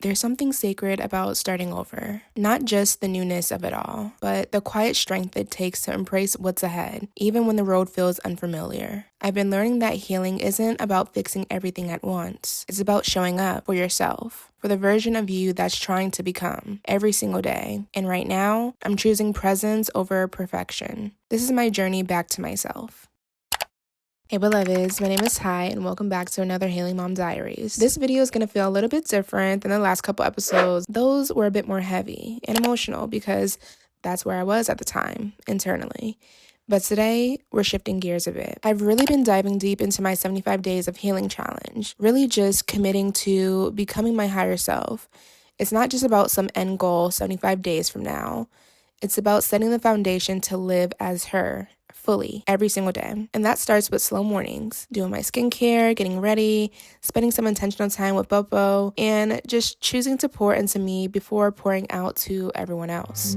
There's something sacred about starting over. Not just the newness of it all, but the quiet strength it takes to embrace what's ahead, even when the road feels unfamiliar. I've been learning that healing isn't about fixing everything at once. It's about showing up for yourself, for the version of you that's trying to become every single day. And right now, I'm choosing presence over perfection. This is my journey back to myself. Hey beloveds, my name is Ty and welcome back to another Healing Mom Diaries. This video is going to feel a little bit different than the last couple episodes. Those were a bit more heavy and emotional because that's where I was at the time, internally. But today, we're shifting gears a bit. I've really been diving deep into my 75 days of healing challenge, really just committing to becoming my higher self. It's not just about some end goal 75 days from now. It's about setting the foundation to live as her, fully, every single day. And that starts with slow mornings, doing my skincare, getting ready, spending some intentional time with Bobo, and just choosing to pour into me before pouring out to everyone else.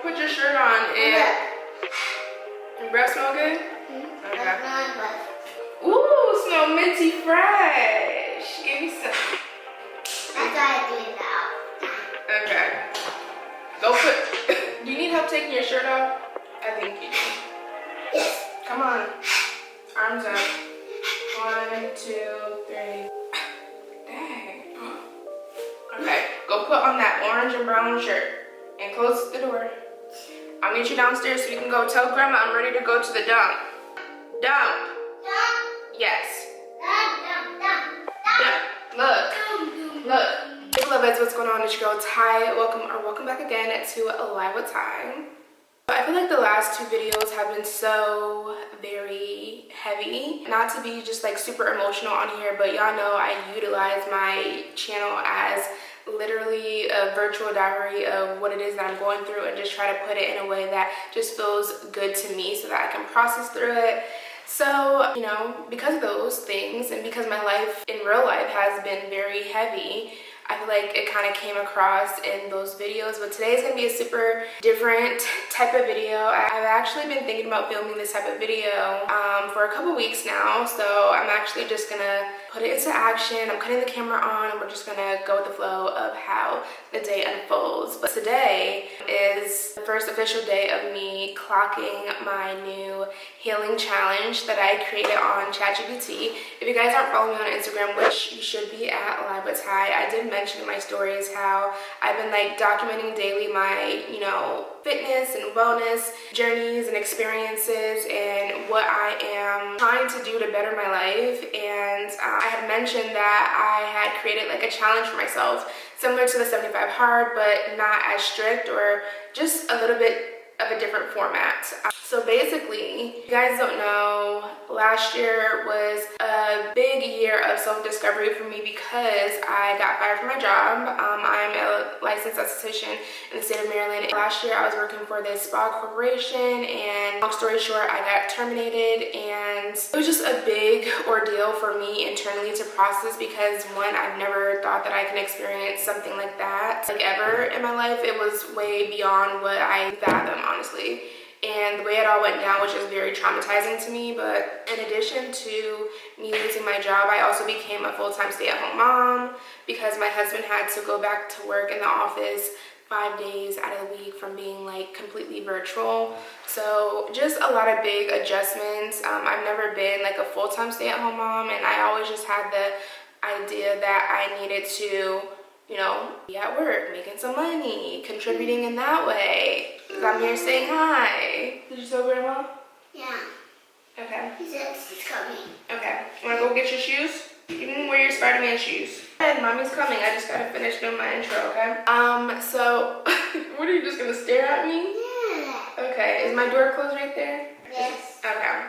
Put your shirt on and your breath smell good? Okay. Ooh, smell minty fresh. Give me some. That's why I did now. Okay. Go put. Do you need help taking your shirt off? I think you do. Yes. Come on. Arms up. 1, 2, 3. Dang. Okay. Go put on that orange and brown shirt and close the door. I'll meet you downstairs so you can go tell Grandma I'm ready to go to the dump. Dump. Yes. Dump. Look. Hey beloveds, what's going on? It's your girl Ty. Welcome back again to Alive with Ty. I feel like the last 2 videos have been so very heavy. Not to be just like super emotional on here, but y'all know I utilize my channel as literally a virtual diary of what it is that I'm going through and just try to put it in a way that just feels good to me so that I can process through it. So, because of those things and because my life in real life has been very heavy, I feel like it kind of came across in those videos, but today is going to be a super different type of video. I've actually been thinking about filming this type of video for a couple weeks now, so I'm actually just going to put it into action. I'm cutting the camera on and we're just going to go with the flow of how the day unfolds. But today is the first official day of me clocking my new healing challenge that I created on ChatGPT. If you guys aren't following me on Instagram, which you should be at Alive with Ty, I did mention in my stories how I've been like documenting daily my, fitness and wellness journeys and experiences and what I am trying to do to better my life. And I had mentioned that I had created like a challenge for myself, similar to the 75 hard, but not as strict, or just a little bit of a different format. So basically, if you guys don't know, last year was a big year of self-discovery for me because I got fired from my job. I'm a licensed esthetician in the state of Maryland. Last year I was working for this spa corporation, and long story short, I got terminated, and it was just a big ordeal for me internally to process because one, I've never thought that I can experience something like that, like ever in my life. It was way beyond what I fathomed, honestly. and the way it all went down was just very traumatizing to me. But in addition to me losing my job, I also became a full-time stay-at-home mom because my husband had to go back to work in the office 5 days out of the week from being like completely virtual. So just a lot of big adjustments. I've never been like a full-time stay-at-home mom, and I always just had the idea that I needed to, you know, be at work, making some money, contributing in that way. I'm here saying hi. Did you tell Grandma? Yeah. Okay. He said she's coming. Okay. Wanna go get your shoes? You can wear your Spider-Man shoes. And mommy's coming. I just gotta finish doing my intro, okay? So, what, are you just gonna stare at me? Yeah. Okay. Is my door closed right there? Yes. Okay.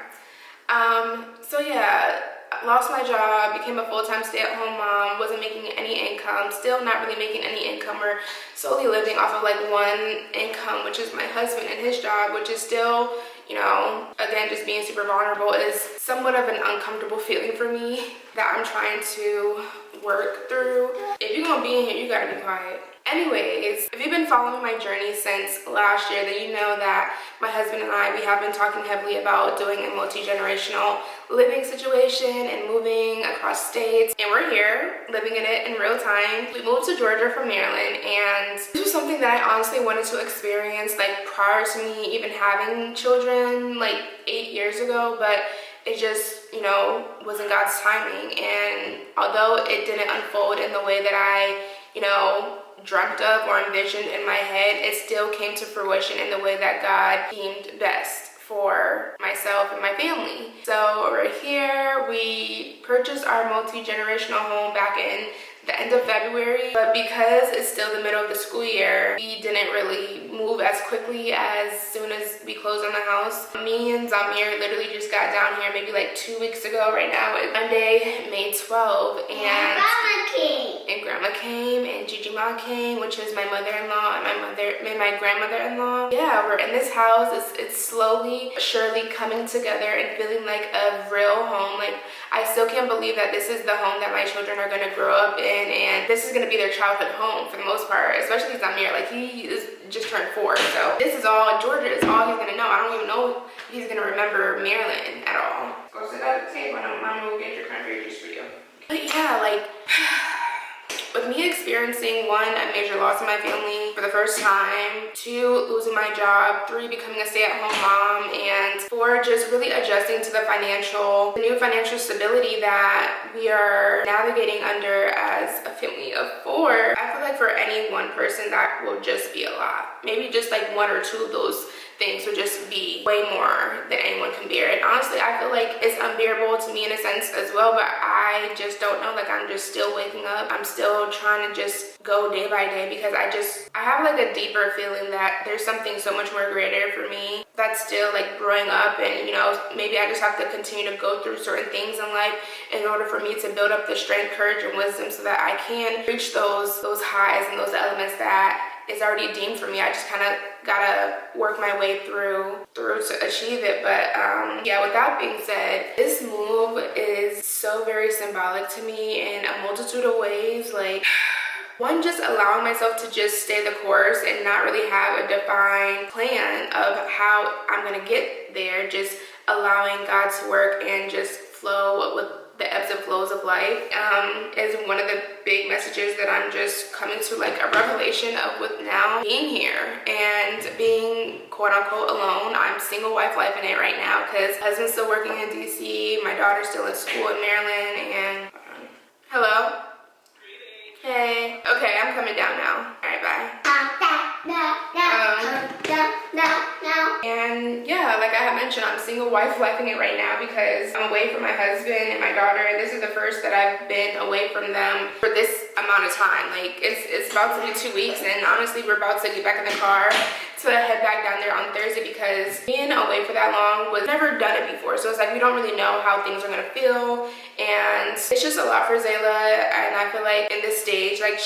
So yeah, lost my job, became a full-time stay-at-home mom, wasn't making any income, still not really making any income. We're solely living off of like one income, which is my husband and his job, which is still, you know, again, just being super vulnerable is somewhat of an uncomfortable feeling for me that I'm trying to work through. If you're gonna be in here, you gotta be quiet. Anyways, if you've been following my journey since last year, then you know that my husband and I, we have been talking heavily about doing a multi-generational living situation and moving across states. And we're here, living in it in real time. We moved to Georgia from Maryland, and this was something that I honestly wanted to experience like prior to me even having children like 8 years ago, but it just, you know, wasn't God's timing. And although it didn't unfold in the way that I, you know, dreamt of or envisioned in my head, it still came to fruition in the way that God deemed best for myself and my family. So right here, we purchased our multi-generational home back in the end of February, but because it's still the middle of the school year, we didn't really move as quickly as soon as we closed on the house. Me and Zamir literally just got down here maybe like 2 weeks ago. Right now it's Monday, May 12th, and Grandma came and Gigi Ma came, which is my mother-in-law and my grandmother-in-law. Yeah, we're in this house. It's slowly but surely coming together and feeling like a real home. Like, I still can't believe that this is the home that my children are gonna grow up in, and this is gonna be their childhood home for the most part, especially Zamir. Like, he is just turned 4, so this is all, Georgia is all he's gonna know. I don't even know if he's gonna remember Maryland at all. Go sit at the table and Mama will get your cranberry juice for you. But yeah, like, with me experiencing 1, a major loss in my family for the first time, 2, losing my job, 3, becoming a stay-at-home mom, and 4, just really adjusting to the new financial stability that we are navigating under as a family of 4, I feel like for any one person that will just be a lot. Maybe just like 1 or 2 of those things would just be way more than anyone can bear. And honestly, I feel like it's unbearable to me in a sense as well, but I just don't know. Like, I'm just still waking up. I'm still trying to just go day by day because I have like a deeper feeling that there's something so much more greater for me that's still like growing up. And, you know, maybe I just have to continue to go through certain things in life in order for me to build up the strength, courage, and wisdom so that I can reach those highs and those elements that is already deemed for me. I just kind of gotta work my way through to achieve it. But yeah, with that being said, this move is so very symbolic to me in a multitude of ways. Like, 1, just allowing myself to just stay the course and not really have a defined plan of how I'm gonna get there, just allowing God to work and just flow with the ebbs and flows of life is one of the big messages that I'm just coming to, like a revelation of with now being here and being quote unquote alone. I'm single wife life in it right now because husband's still working in DC, my daughter's still in school in Maryland, and hello? Hey. Okay, I'm coming down now. Alright, bye. And yeah, like I had mentioned, I'm single wife lifing it right now because I'm away from my husband and my daughter, and this is the first that I've been away from them for this amount of time. Like, it's about to be 2 weeks, and honestly, we're about to get back in the car to head back down there on Thursday because being away for that long was never done it before. So it's like we don't really know how things are gonna feel, and it's just a lot for Zayla. And I feel like in this stage, like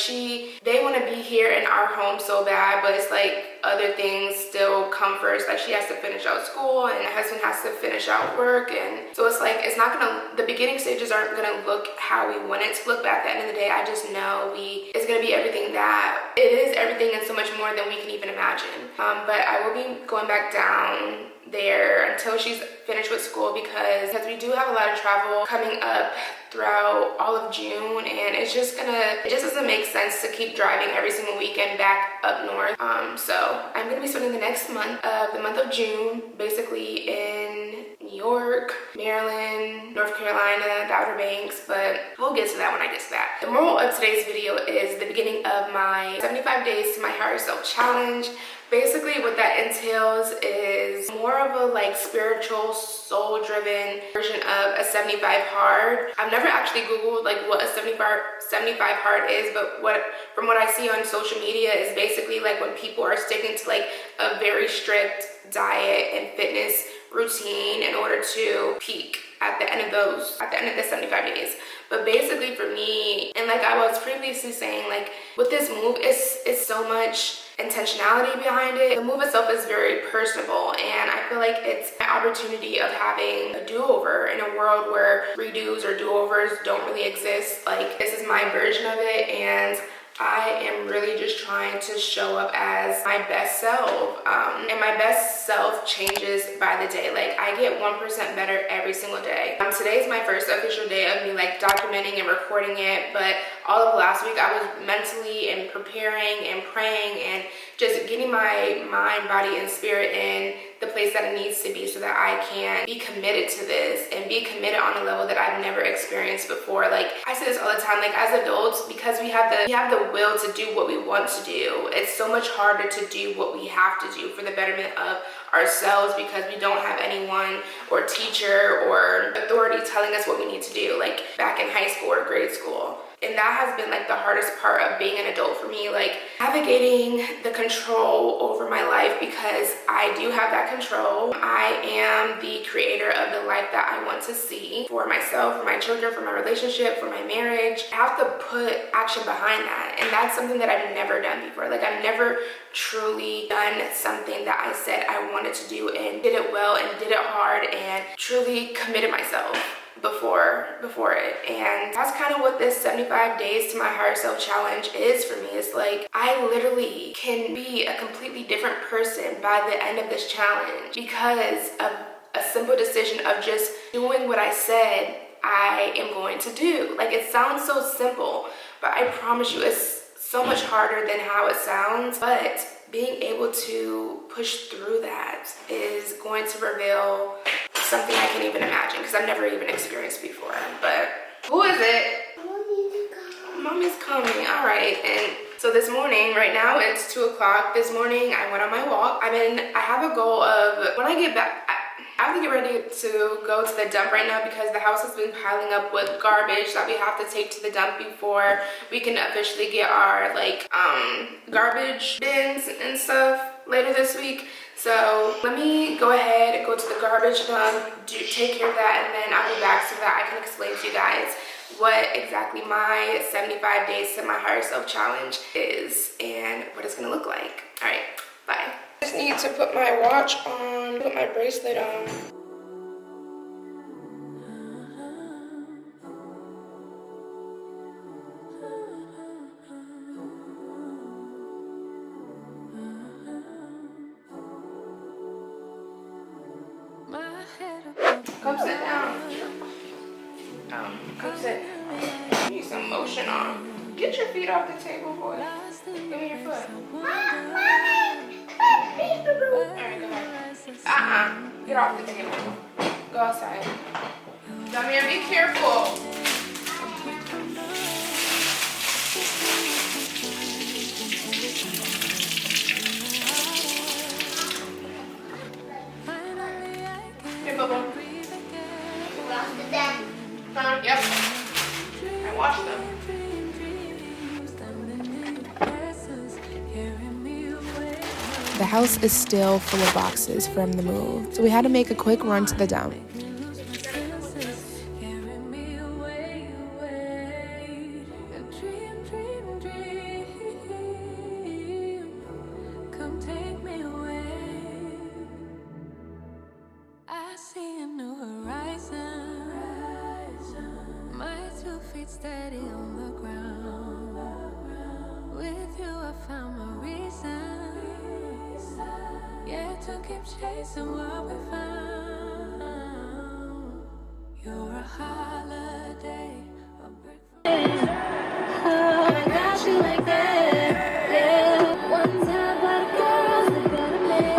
they want to be here in our home so bad, but it's like other things still come first. Like she has to finish out school and my husband has to finish out work, and so it's like it's not gonna, the beginning stages aren't gonna look how we want it to look, but at the end of the day I just know it's gonna be everything that it is, everything and so much more than we can even imagine. But I will be going back down there until she's finished with school, because we do have a lot of travel coming up throughout all of June, and it just doesn't make sense to keep driving every single weekend back up north. So I'm gonna be spending the next month of the month of June basically in New York, Maryland, North Carolina, the Outer Banks, but we'll get to that when I get to that. The moral of today's video is the beginning of my 75 days to my higher self challenge. Basically what that entails is more of a like spiritual, soul-driven version of a 75 hard. I've never actually Googled like what a 75 hard is, but from what I see on social media is basically like when people are sticking to like a very strict diet and fitness routine in order to peak at the end of the 75 days. But basically for me, and like I was previously saying, like with this move, it's so much intentionality behind it. The move itself is very personable, and I feel like it's an opportunity of having a do-over in a world where redos or do-overs don't really exist. Like this is my version of it, and I am really just trying to show up as my best self, and my best self changes by the day. Like I get 1% better every single day. Today is my first official day of me like documenting and recording it, but all of last week I was mentally and preparing and praying and just getting my mind, body, and spirit in the place that it needs to be so that I can be committed to this and be committed on a level that I've never experienced before. Like I say this all the time, like as adults, because we have the will to do what we want to do, it's so much harder to do what we have to do for the betterment of ourselves, because we don't have anyone or teacher or authority telling us what we need to do, like back in high school or grade school. And that has been like the hardest part of being an adult for me, like navigating the control over my life, because I do have that control. I am the creator of the life that I want to see for myself, for my children, for my relationship, for my marriage. I have to put action behind that, and that's something that I've never done before. Like I've never truly done something that I said I wanted to do and did it well and did it hard and truly committed myself before it. And that's kind of what this 75 days to my higher self challenge is for me. It's like I literally can be a completely different person by the end of this challenge because of a simple decision of just doing what I said I am going to do. Like it sounds so simple, but I promise you it's so much harder than how it sounds. But being able to push through that is going to reveal something I can't even imagine, because I've never even experienced before. But who is it? Mommy's coming. All right. And so this morning, right now it's 2 o'clock. This morning I went on my walk. I have a goal of when I get back, I have to get ready to go to the dump right now, because the house has been piling up with garbage that we have to take to the dump before we can officially get our like garbage bins and stuff later this week. So let me go ahead and go to the garbage dump, take care of that, and then I'll be back so that I can explain to you guys what exactly my 75 days to my higher self challenge is and what it's gonna look like. All right, bye. I just need to put my watch on, put my bracelet on. Come sit down. Come sit. You need some motion on. Get your feet off the table, boy. Give me your foot. Alright, go ahead. Get off the table. Go outside. Come here, be careful. Here, Bubba. Yep. I washed them. The house is still full of boxes from the move, so we had to make a quick run to the dump. feet steady on the ground. With you, I found my reason. Yeah, to keep chasing what we found. You're a holiday, a break from. Oh, I got you like that. Yeah, one time, but girls, they gotta make.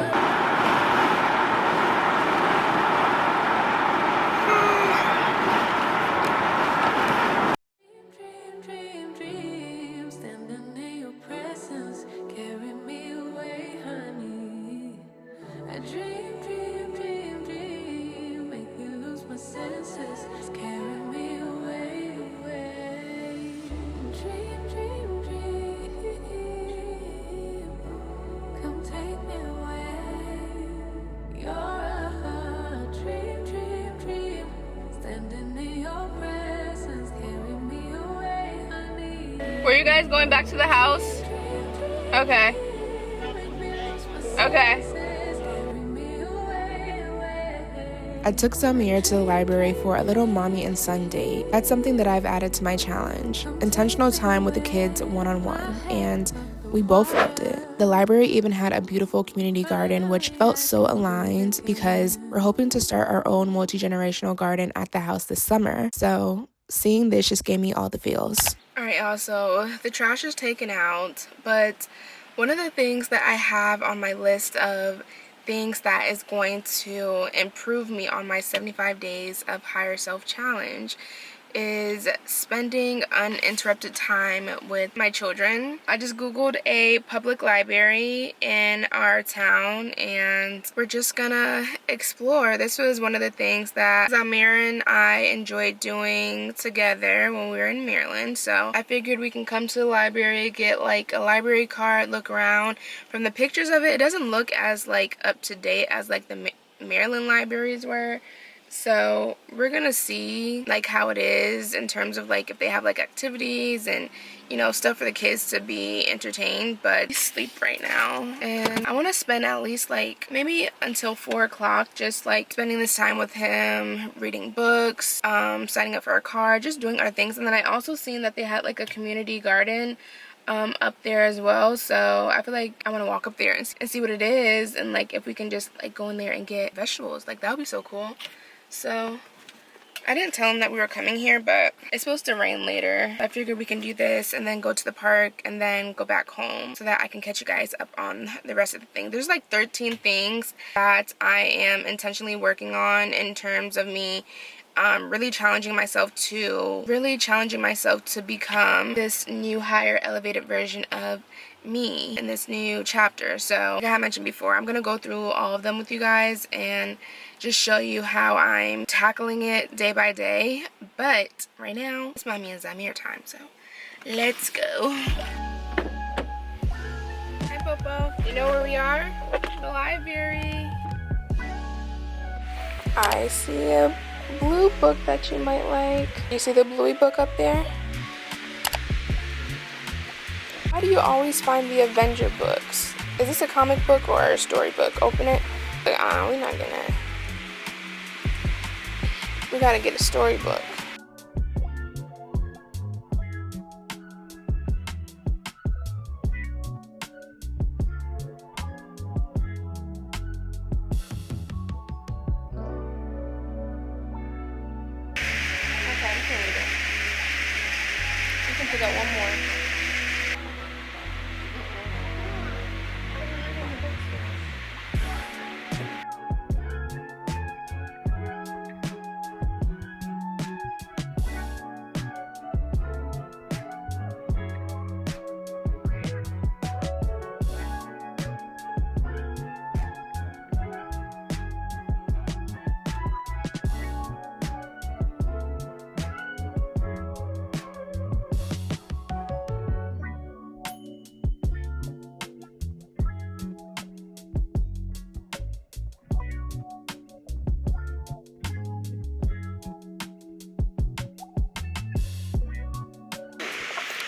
Dream, standing in your presence, carry me away, honey. I dream, make me lose my senses, carry me away. Dream, come take me away. You're a dream, standing in your presence, carry me away, honey. Were you guys going back to the house? Okay. Okay. I took Zamir to the library for a little mommy and son date. That's something that I've added to my challenge. Intentional time with the kids one-on-one, and we both loved it. The library even had a beautiful community garden, which felt so aligned because we're hoping to start our own multi-generational garden at the house this summer. So seeing this just gave me all the feels. All right, y'all, so the trash is taken out, but one of the things that I have on my list of things that is going to improve me on my 75 days of higher self challenge is spending uninterrupted time with my children. I just googled a public library in our town and we're just gonna explore. This was one of the things that Zamir and I enjoyed doing together when we were in Maryland, so I figured we can come to the library, get like a library card, look around. From the pictures of it, it doesn't look as like up to date as like the Maryland libraries were. So we're gonna see like how it is in terms of like if they have like activities and, you know, stuff for the kids to be entertained. But I sleep right now and I want to spend at least like maybe until 4 o'clock just like spending this time with him, reading books, signing up for a car, just doing our things. And then I also seen that they had like a community garden up there as well, so I feel like I want to walk up there and see what it is, and like if we can just like go in there and get vegetables, like that would be so cool. So I didn't tell him that we were coming here, but it's supposed to rain later. I figured we can do this and then go to the park and then go back home so that I can catch you guys up on the rest of the thing. There's like 13 things that I am intentionally working on in terms of me really challenging myself to become this new higher elevated version of me in this new chapter. So like I mentioned before, I'm gonna go through all of them with you guys and just show you how I'm tackling it day by day. But right now it's mommy and Zamir time, so let's go. Hi Popo, you know where we are? The library. I see a blue book that you might like. You see the bluey book up there? How do you always find the Avenger books? Is this a comic book or a storybook? Open it. We're not gonna. We gotta get a storybook. Okay, you can read it. You can pick up one more.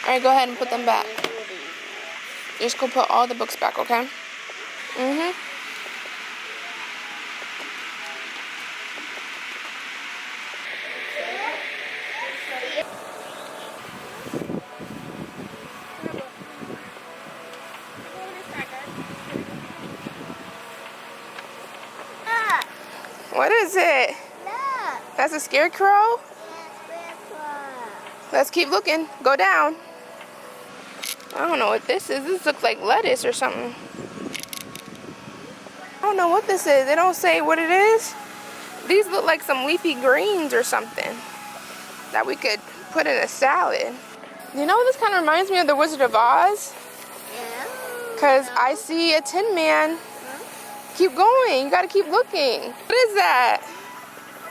Alright, go ahead and put them back. Just go put all the books back, okay? Mm-hmm. is it? Look. That's a scarecrow? Yeah, scarecrow. Let's keep looking. Go down. I don't know what this is. This looks like lettuce or something. I don't know what this is. They don't say what it is. These look like some leafy greens or something that we could put in a salad. You know, this kind of reminds me of the Wizard of Oz. Yeah. Because I see a Tin Man. Keep going. You got to keep looking. What is that?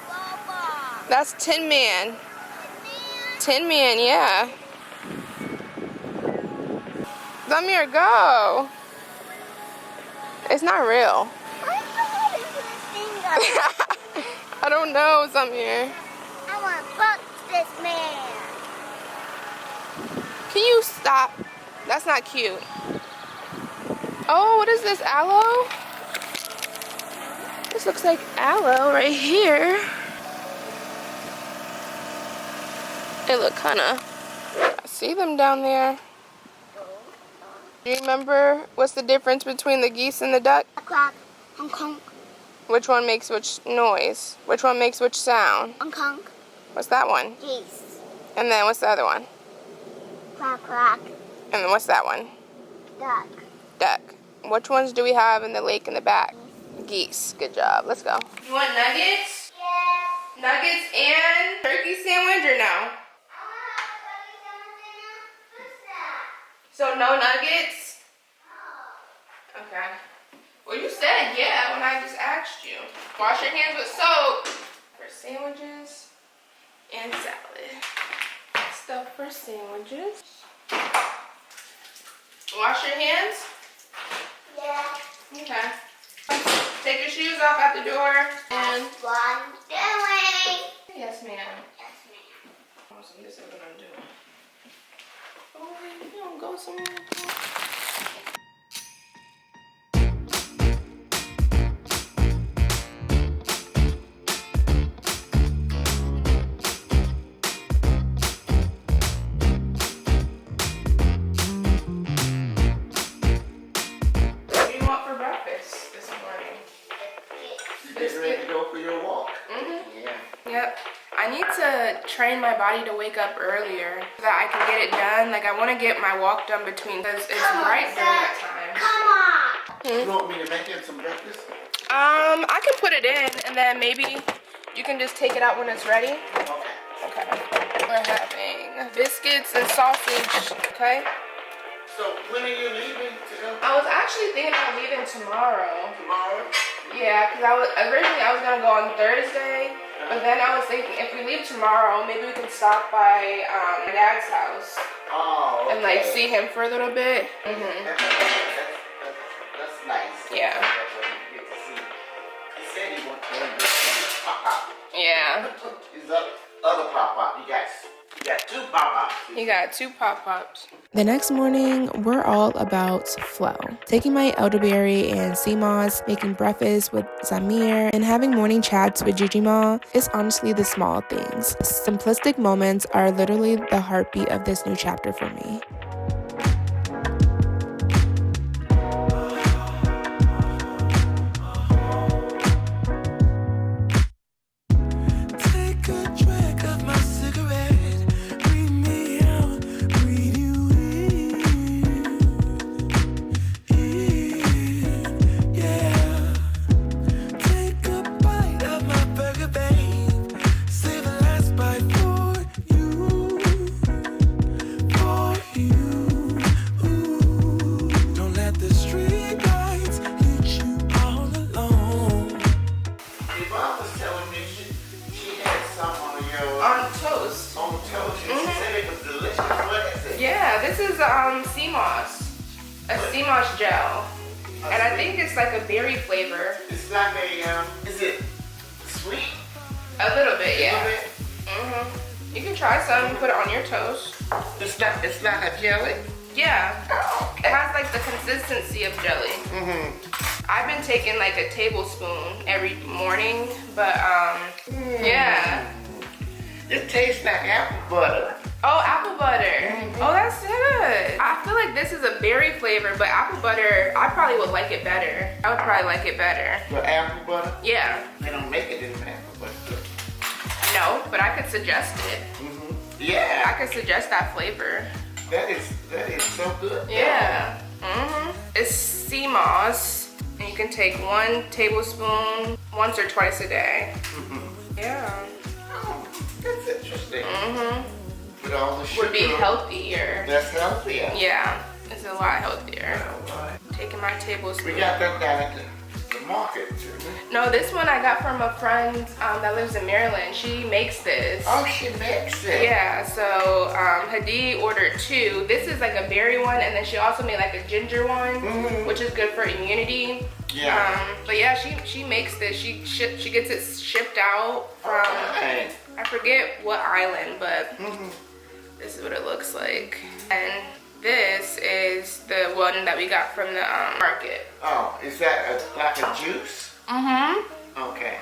Baba. That's Tin Man. Tin Man, yeah. Zamir, go. It's not real. What is this thing? I don't know, Zamir. I want to fuck this man. Can you stop? That's not cute. Oh, what is this? Aloe? This looks like aloe right here. They look kind of... I see them down there. Do you remember what's the difference between the geese and the duck? Quack, honk, honk, Which one makes which noise? Which one makes which sound? honk, honk. What's that one? Geese. And then what's the other one? Quack, quack. And then what's that one? Duck. Duck. Which ones do we have in the lake in the back? Geese. Good job. Let's go. You want nuggets? Yeah. Nuggets and turkey sandwich or no? So no nuggets? Okay. Well, you said yeah when I just asked you. Wash your hands with soap for sandwiches and salad. Stuff for sandwiches. Wash your hands? Yeah. Okay. Take your shoes off at the door and... That's what I'm doing. Yes, ma'am. Yes, ma'am. Awesome. This is what I'm doing. Oh, wait, you don't go somewhere. What do you want for breakfast this morning? Getting ready to go for your walk. Mm-hmm. Yeah. Yep. I need to train my body to wake up earlier so that I can get it done. Like, I want to get my walk done between, because it's bright during that time. Come on. You want me to make him some breakfast? I can put it in, and then maybe you can just take it out when it's ready. Okay. Okay. We're having biscuits and sausage, okay? So when are you leaving to go? I was actually thinking about leaving tomorrow. Tomorrow? Yeah, because originally I was going to go on Thursday, but then I was thinking if we leave tomorrow, maybe we can stop by my dad's house Oh, okay. and like see him for a little bit. That's nice. Yeah. That's what you get to see. He said he wanted to see pop-up. Yeah. His other pop-up. You got two pop-ups. He got 2 pop-ups. The next morning, we're all about flow. Taking my elderberry and sea moss, making breakfast with Zamir, and having morning chats with Gigi Ma is honestly the small things. Simplistic moments are literally the heartbeat of this new chapter for me. Take a drag of my cigarette. Breathe me out, breathe you in, yeah. Take a bite of my burger, babe. Save the last bite for you, Ooh. Don't let the street lights hit you all alone. Your mom was telling me she had some on your On toast. on toast. She said it was delicious. What is it? Yeah, this is sea moss. A sea moss gel. And I think it's like a berry flavor. It's like a is it sweet? A little bit, A yeah. little bit? Mm-hmm. You can try some and put it on your toast. It's not a jelly. Yeah. Oh, It has like the consistency of jelly. I've been taking like a tablespoon every morning, but yeah. It tastes like apple butter. Oh, apple butter. Oh, that's good. I feel like this is a berry flavor, but apple butter, I probably would like it better. I would probably like it better. The apple butter? Yeah. They don't make it in apple butter. No, but I could suggest it. Yeah. I could suggest that flavor. That is so good. Yeah. It's sea moss, and you can take 1 tablespoon once or twice a day. Yeah. Oh, that's interesting. With all the sugar. Would be healthier. That's healthier. Yeah, it's a lot healthier. All right. Taking my tablespoon. We got that down at the market too. No, this one I got from a friend that lives in Maryland. She makes this. Oh, she makes it. Yeah, so Hadi ordered 2. This is like a berry one, and then she also made like a ginger one, which is good for immunity. Yeah. But yeah, she makes this. She gets it shipped out from I forget what island, but this is what it looks like. And this is the one that we got from the market. Oh, is that like a juice? Okay.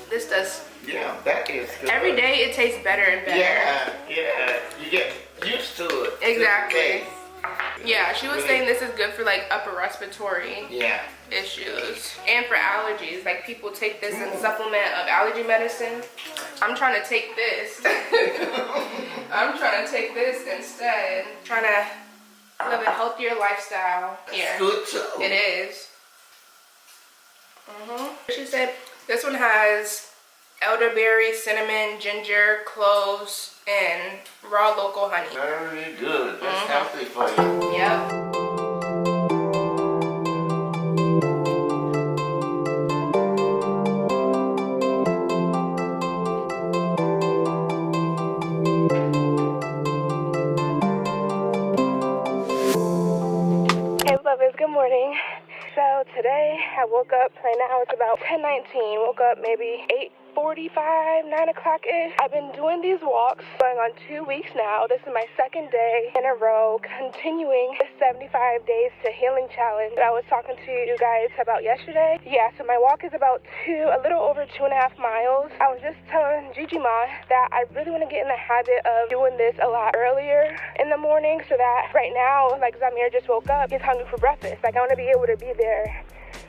This does. Yeah, that is good. Every day it tastes better and better. Yeah, yeah. You get used to it. Exactly. To Yeah, she was saying this is good for like upper respiratory yeah. issues and for allergies. Like people take this in supplement of allergy medicine. I'm trying to take this. I'm trying to take this instead. Trying to live a healthier lifestyle here. Good too. It is. She said this one has elderberry, cinnamon, ginger, cloves, and raw local honey. Very good. That's healthy for you. Yep. Hey lovers, good morning. So today I woke up, right now it's about 10:19, woke up maybe 8:45, 9 o'clock-ish. I've been doing these walks going on 2 weeks now. This is my second day in a row, continuing the 75 days to healing challenge that I was talking to you guys about yesterday. Yeah, so my walk is about a little over 2.5 miles. I was just telling Gigi Ma that I really want to get in the habit of doing this a lot earlier in the morning so that right now, like Zamir just woke up, he's hungry for breakfast. Like I want to be able to be there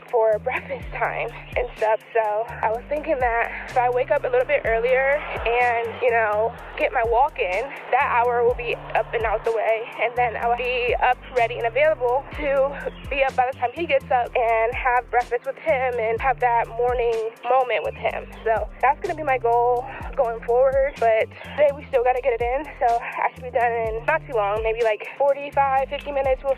for breakfast time and stuff. So I was thinking that if I wake up a little bit earlier and, you know, get my walk in, that hour will be up and out the way, and then I will be up, ready, and available to be up by the time he gets up and have breakfast with him and have that morning moment with him. So that's gonna be my goal going forward, but today we still gotta get it in, so I should be done in not too long, maybe like 45, 50 minutes. We'll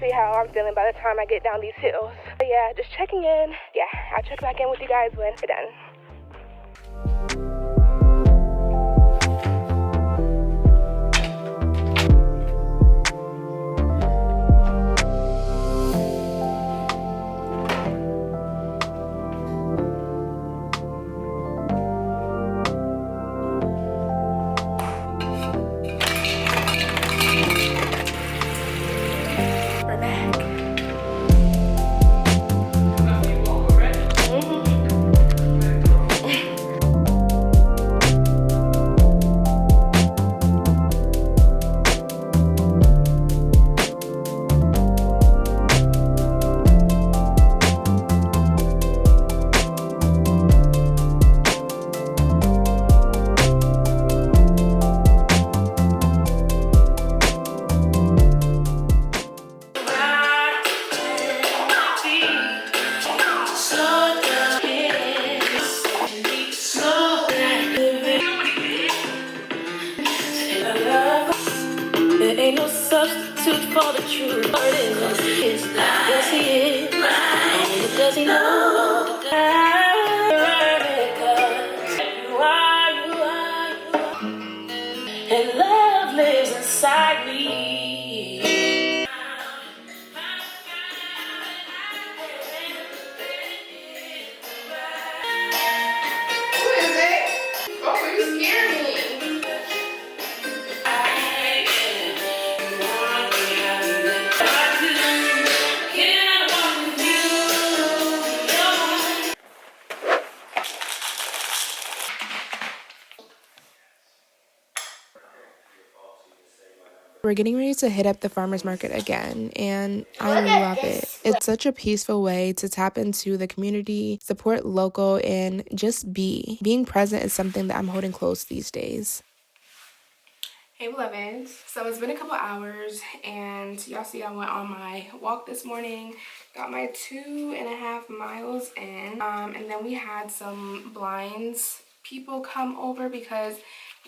see how I'm feeling by the time I get down these hills. But yeah, just checking in. Yeah, I'll check back in with you guys when we're done. Ain't no substitute for the truth. Yes, he is. And does he know that you are, and love lives inside me. Who is it? Oh, you scared me. we're getting ready to hit up the farmer's market again, and I love it. It's such a peaceful way to tap into the community, support local, and just be. Being present is something that I'm holding close these days. Hey beloveds, so it's been a couple hours and y'all see I went on my walk this morning, got my 2.5 miles in, and then we had some blinds people come over because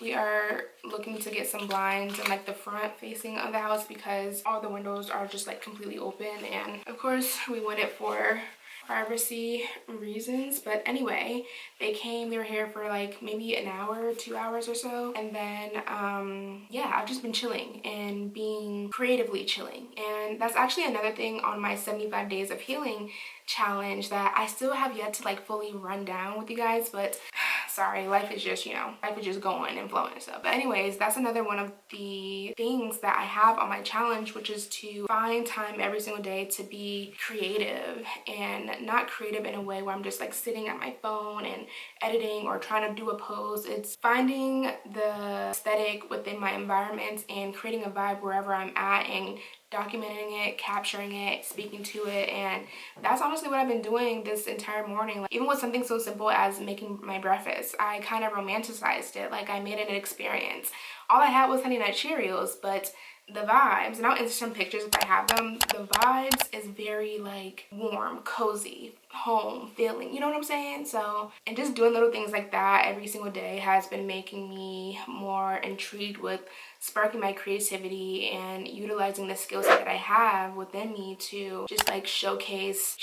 we are looking to get some blinds in like the front facing of the house because all the windows are just like completely open, and of course we want it for privacy reasons. But anyway, they were here for like maybe an hour, 2 hours or so, and then yeah, I've just been chilling and being creatively chilling. And that's actually another thing on my 75 days of healing challenge that I still have yet to like fully run down with you guys, but sorry, life is just, life is just going and flowing and stuff. But anyways, that's another one of the things that I have on my challenge, which is to find time every single day to be creative, and not creative in a way where I'm just like sitting at my phone and editing or trying to do a pose. It's finding the aesthetic within my environment and creating a vibe wherever I'm at and documenting it, capturing it, speaking to it. And that's honestly what I've been doing this entire morning. Like, even with something so simple as making my breakfast, I kind of romanticized it. Like, I made it an experience. All I had was Honey Nut Cheerios, but the vibes, and I'll insert some pictures if I have them, the vibes is very like warm, cozy, home feeling, you know what I'm saying? So, and just doing little things like that every single day has been making me more intrigued with sparking my creativity and utilizing the skill set that I have within me to just like showcase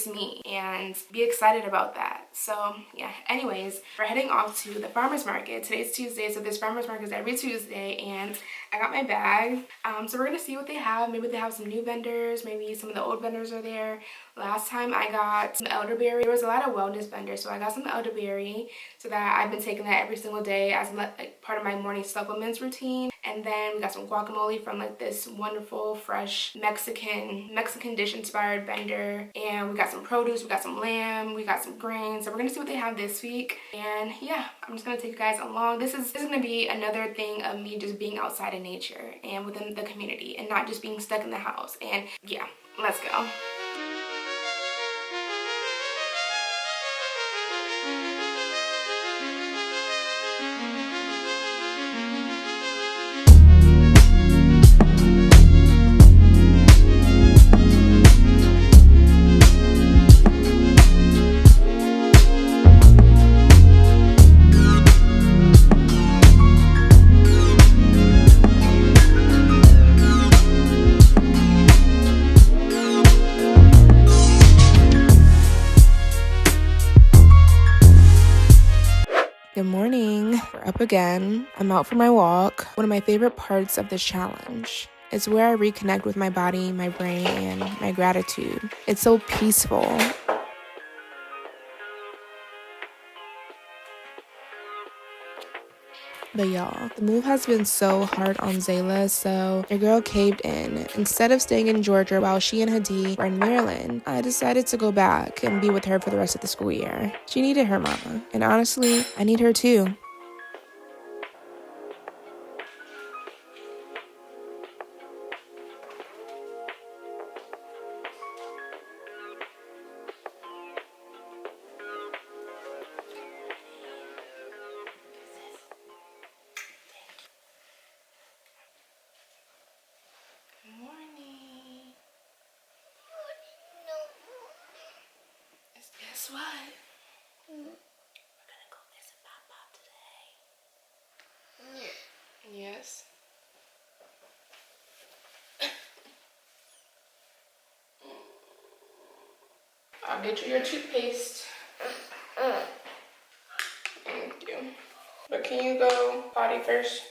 me and be excited about that. So yeah, anyways, we're heading off to the farmer's market. Today's Tuesday, so this farmer's market is every Tuesday, and I got my bag. So we're gonna see what they have. Maybe they have some new vendors, maybe some of the old vendors are there. Last time I got some elderberry. There was a lot of wellness vendors, so I got some elderberry, so that I've been taking that every single day as like part of my morning supplements routine. And then we got some guacamole from like this wonderful fresh Mexican dish inspired vendor, and we got some produce, we got some lamb, we got some grains. So we're gonna see what they have this week. And yeah, I'm just gonna take you guys along. This is gonna be another thing of me just being outside in nature and within the community and not just being stuck in the house. And yeah, let's go. Good morning. We're up again. I'm out for my walk. One of my favorite parts of this challenge is where I reconnect with my body, my brain, and my gratitude. It's so peaceful. But y'all, the move has been so hard on Zayla, so your girl caved in. Instead of staying in Georgia while she and Hadi were in Maryland, I decided to go back and be with her for the rest of the school year. She needed her mama, and honestly, I need her too. Guess what? We're gonna go visit Pop today. Yes. I'll get you your toothpaste. Thank you. But can you go potty first?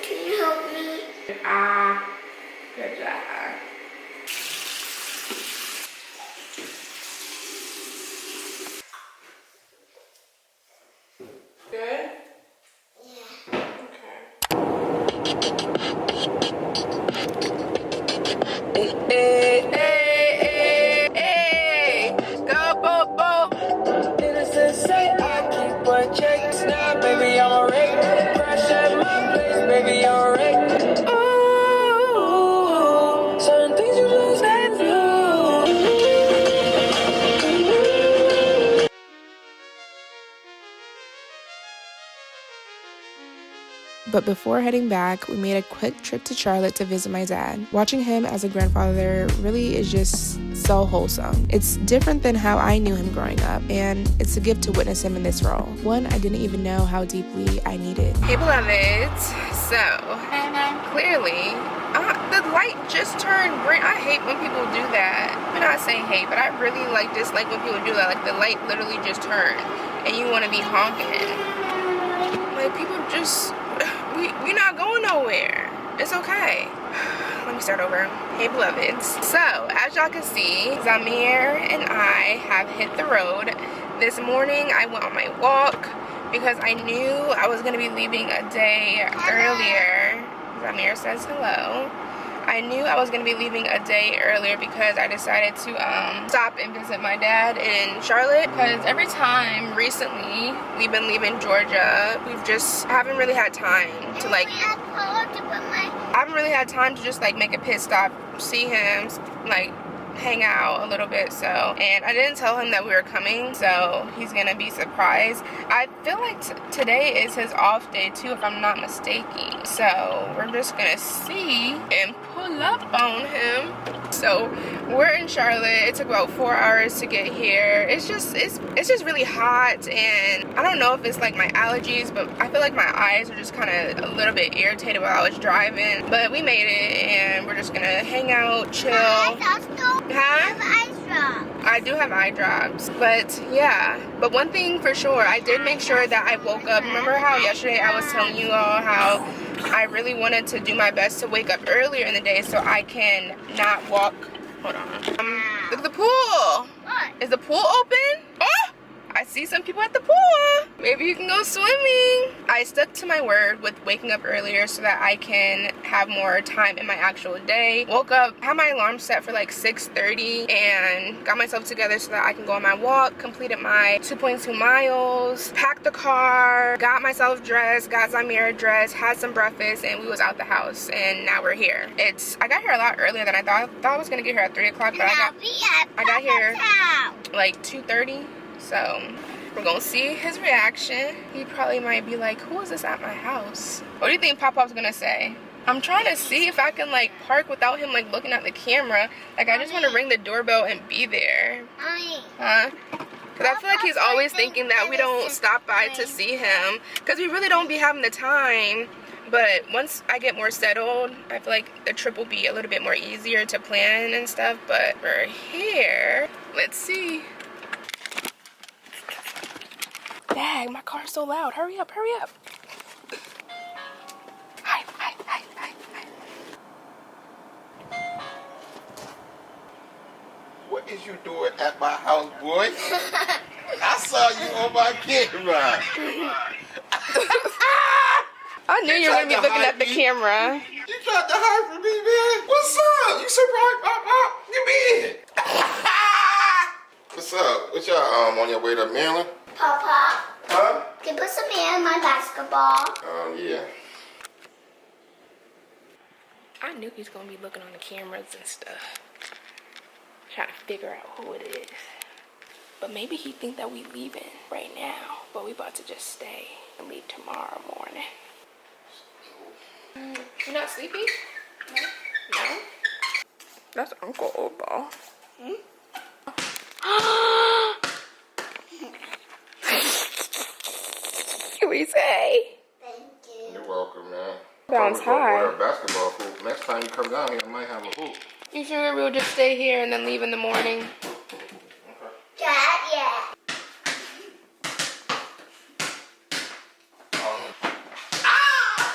Can you help me? Good job. Good? Yeah. Okay. Hey, hey, hey, hey, hey. but before heading back, we made a quick trip to Charlotte to visit my dad. Watching him as a grandfather really is just so wholesome. It's different than how I knew him growing up, and it's a gift to witness him in this role. One I didn't even know how deeply I needed. Hey beloveds, so clearly the light just turned green. I hate when people do that. I'm not saying hate, but I really dislike when people do that. Like the light literally just turned and you want to be honking. Like people just, we're not going nowhere. It's okay. Let me start over. Hey beloveds. So as y'all can see, Zamir and I have hit the road. This morning I went on my walk because I knew I was going to be leaving a day earlier. Zamir says hello. I knew I was going to be leaving a day earlier because I decided to stop and visit my dad in Charlotte, because every time recently we've been leaving Georgia, haven't really had time to just make a pit stop, see him, hang out a little bit. So, and I didn't tell him that we were coming, so he's gonna be surprised. I feel like today is his off day too, if I'm not mistaken. So we're just gonna see and pull up on him. So we're in Charlotte. It took about 4 hours to get here. It's just really hot, and I don't know if it's like my allergies, but I feel like my eyes are just kind of a little bit irritated while I was driving. But we made it, and we're just gonna hang out, chill. I do have eye drops, but yeah. But one thing for sure, I did make sure that I woke up. Remember how yesterday I was telling you all how I really wanted to do my best to wake up earlier in the day so I can not walk. Hold on. Look at the pool. Is the pool open? Oh! I see some people at the pool. Maybe you can go swimming. I stuck to my word with waking up earlier so that I can have more time in my actual day. Woke up, had my alarm set for like 6:30 and got myself together so that I can go on my walk, completed my 2.2 miles, packed the car, got myself dressed, got Zamira dressed, had some breakfast, and we was out the house, and now we're here. I got here a lot earlier than I thought. I thought I was gonna get here at 3 o'clock, but I got here like 2:30. So we're gonna see his reaction. He probably might be like, who is this at my house? What do you think Pop-Pop's gonna say? I'm trying to see if I can park without him looking at the camera. I just want to ring the doorbell and be there. Huh? Because I feel like he's always thinking that we don't stop by to see him, because we really don't be having the time. But once I get more settled, I feel like the trip will be a little bit more easier to plan and stuff. But we're here. Let's see. Dang, my car's so loud. Hurry up, hurry up. Hi. What is you doing at my house, boy? I saw you on my camera. I knew you were going to be looking at the camera. You tried to hide from me, man. What's up? You surprised, Pop-Pop? Give me it. What's up? What y'all on your way to Maryland? Papa, Huh? can you put some air in my basketball? Yeah. I knew he was going to be looking on the cameras and stuff, trying to figure out who it is. But maybe he think that we leaving right now, but we about to just stay and leave tomorrow morning. You not sleepy? No? That's Uncle Opa. What do you say? Thank you. You're welcome, man. Sounds Probably high. go for a basketball hoop. Next time you come down here, I might have a hoop. You sure we'll just stay here and then leave in the morning? Dad, yeah.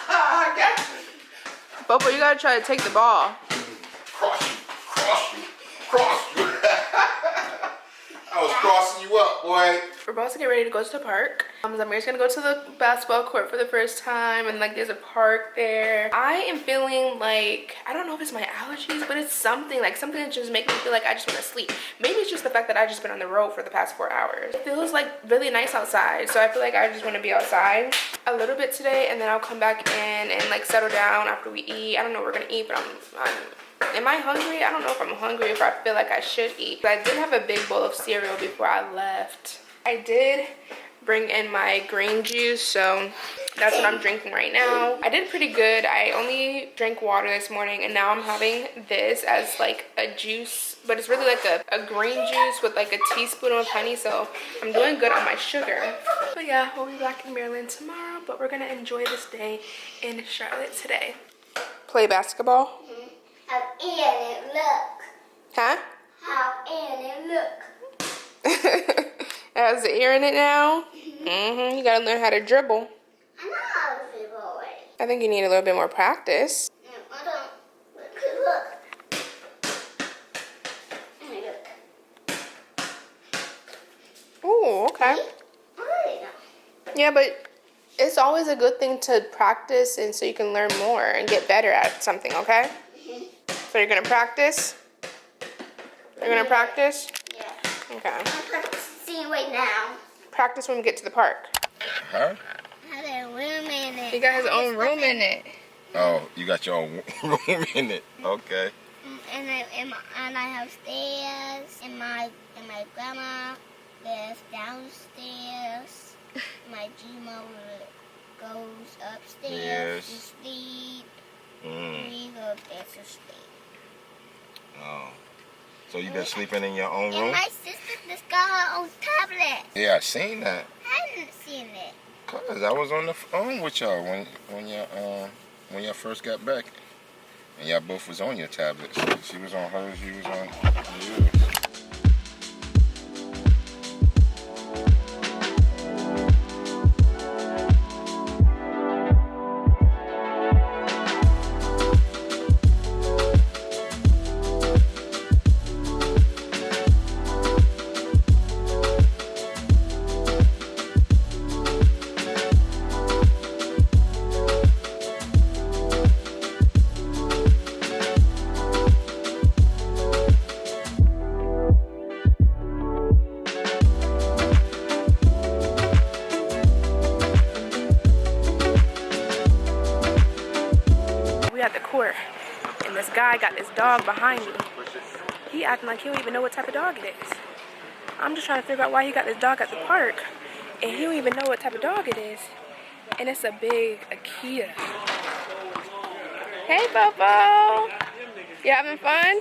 I got you. Bobo, you gotta try to take the ball. Cross you. I was crossing you up, boy. We're about to get ready to go to the park. Zamir's gonna go to the basketball court for the first time, and there's a park there. I am feeling like, I don't know if it's my allergies, but it's something that just makes me feel like I just want to sleep. Maybe it's just the fact that I've just been on the road for the past 4 hours. It feels really nice outside, so I feel like I just want to be outside a little bit today, and then I'll come back in and settle down after we eat. I don't know what we're gonna eat, but am I hungry? I don't know if I'm hungry, if I feel like I should eat. But I did have a big bowl of cereal before I left. I did bring in my green juice, so That's what I'm drinking right now. I did pretty good. I only drank water this morning, and now I'm having this as like a juice, but it's really like a green juice with like a teaspoon of honey, so I'm doing good on my sugar. But yeah, we'll be back in Maryland tomorrow, but we're gonna enjoy this day in Charlotte today. Play basketball? How in it look. Huh? How in it look. It has the ear in it now? Mm-hmm. You gotta learn how to dribble. I know how to dribble already. I think you need a little bit more practice. No, I don't. Look. Look. Ooh, okay. Already know. Yeah, but it's always a good thing to practice, and so you can learn more and get better at something, okay? So you're gonna practice? You're gonna practice? Yeah. Okay. I'm practicing right now. Practice when we get to the park. Huh? I have a room in it. He got his own room in it. Oh, you got your own room in it. Okay. And I have stairs, and my grandma lives downstairs. My Gmo goes upstairs to sleep. We go upstairs to sleep. Oh. So you been sleeping in your own And room? my sister just got her own tablet. Yeah, I seen that. I hadn't seen it. Cause I was on the phone with y'all when y'all first got back, and y'all both was on your tablets. She was on hers, you was on yours. At the court, and this guy got this dog behind me. He acting like he don't even know what type of dog it is. I'm just trying to figure out why he got this dog at the park, and he don't even know what type of dog it is. And it's a big Akita. Hey, Bobo. You having fun?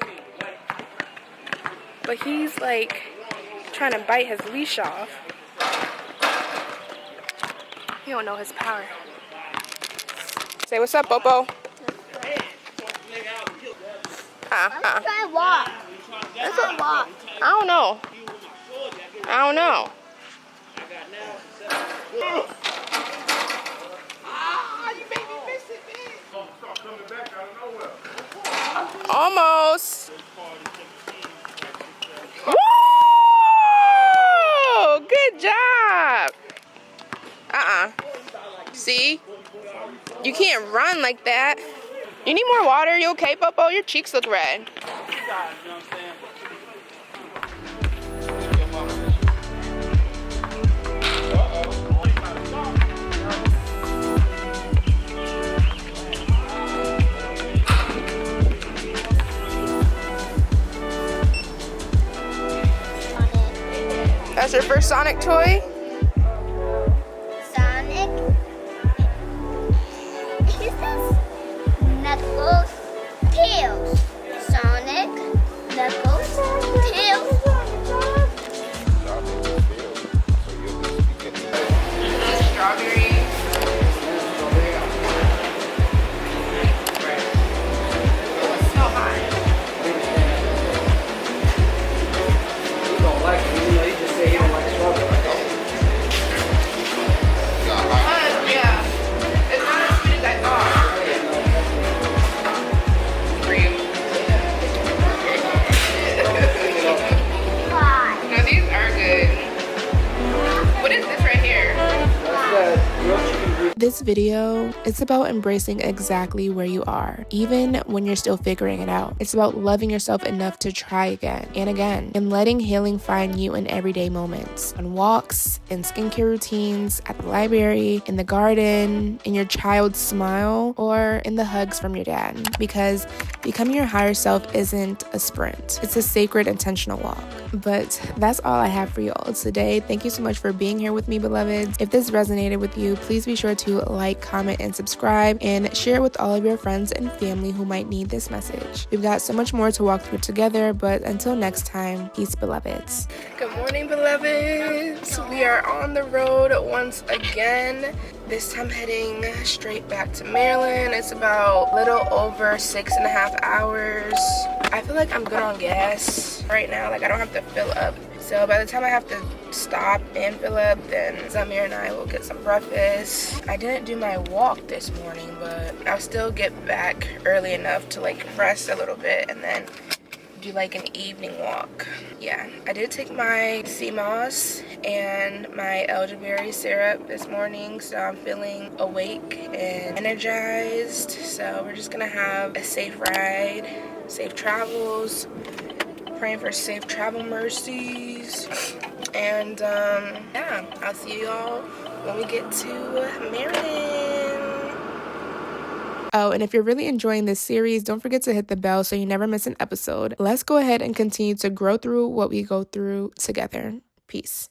But he's like trying to bite his leash off. He don't know his power. Say what's up, Bobo. I'm trying to walk. Let's go walk. I don't know. You made me miss it, man. Start coming back out of nowhere. Almost. Woo! Good job. See? You can't run like that. You need more water? You okay, Bobo? Your cheeks look red. That's your first Sonic toy? Sonic. He says Knuckles, Tails. Sonic, Knuckles, Tails. Strawberry. It's so hot. You don't like it, you know, you just say you don't like strawberry. Yeah. It's not as sweet as I thought. For you. Why? No, these are good. What is this right here? That's grilled chicken grease. This video, it's about embracing exactly where you are, even when you're still figuring it out. It's about loving yourself enough to try again and again, and letting healing find you in everyday moments, on walks, in skincare routines, at the library, in the garden, in your child's smile, or in the hugs from your dad. Because becoming your higher self isn't a sprint. It's a sacred, intentional walk. But that's all I have for y'all today. Thank you so much for being here with me, beloveds. If this resonated with you, please be sure to like, comment, and subscribe, and share it with all of your friends and family who might need this message. We've got so much more to walk through together, but until next time, peace, beloveds. Good morning, beloveds. We are on the road once again. This time heading straight back to Maryland. It's about a little over 6.5 hours. I feel like I'm good on gas right now. Like, I don't have to fill up. So by the time I have to stop and fill up, then Zamir and I will get some breakfast. I didn't do my walk this morning, but I'll still get back early enough to like rest a little bit and then do like an evening walk. Yeah, I did take my sea moss and my elderberry syrup this morning, so I'm feeling awake and energized. So we're just gonna have a safe ride, safe travels, praying for safe travel mercies, and yeah, I'll see y'all when we get to Maryland. Oh, and if you're really enjoying this series, don't forget to hit the bell so you never miss an episode. Let's go ahead and continue to grow through what we go through together. Peace.